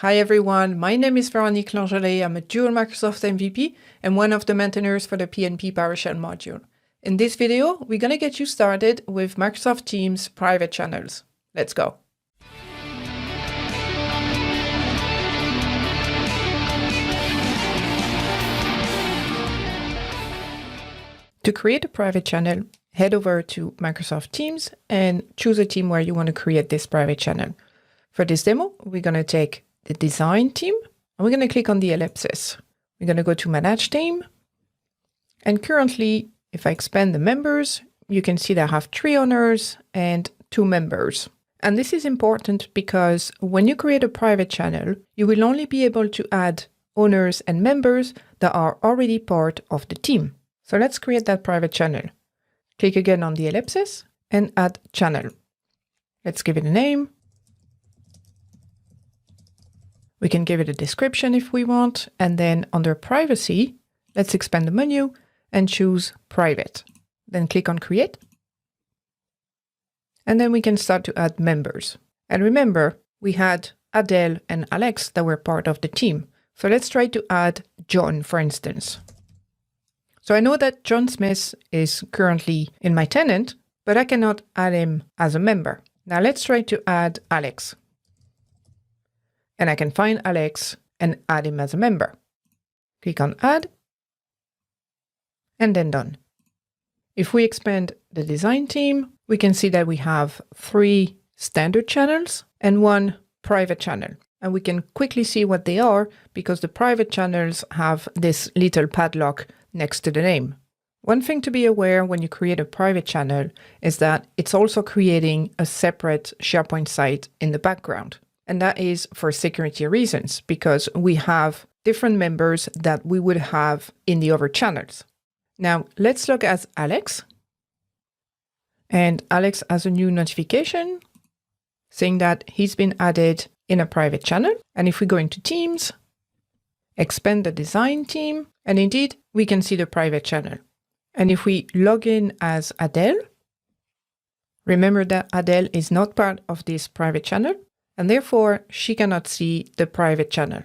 Hi everyone, my name is Veronique Lengelle. I'm a dual Microsoft MVP and one of the maintainers for the PNP PowerShell module. In this video, we're going to get you started with Microsoft Teams private channels. Let's go. To create a private channel, head over to Microsoft Teams and choose a team where you want to create this private channel. For this demo, we're going to take the design team and we're going to click on the ellipsis. We're going to go to Manage Team. And currently, if I expand the members, you can see that I have 3 owners and 2 members. And this is important because when you create a private channel, you will only be able to add owners and members that are already part of the team. So let's create that private channel. Click again on the ellipsis and add channel. Let's give it a name. We can give it a description if we want. And then under privacy, let's expand the menu and choose private. Then click on create. And then we can start to add members. And remember, we had Adele and Alex that were part of the team. So let's try to add John, for instance. So I know that John Smith is currently in my tenant, but I cannot add him as a member. Now let's try to add Alex. And I can find Alex and add him as a member. Click on add, and then done. If we expand the design team, we can see that we have 3 standard channels and 1 private channel. And we can quickly see what they are because the private channels have this little padlock next to the name. One thing to be aware when you create a private channel is that it's also creating a separate SharePoint site in the background. And that is for security reasons, because we have different members that we would have in the other channels. Now, let's look at Alex. And Alex has a new notification saying that he's been added in a private channel. And if we go into Teams, expand the design team, and indeed, we can see the private channel. And if we log in as Adele, remember that Adele is not part of this private channel, and therefore she cannot see the private channel.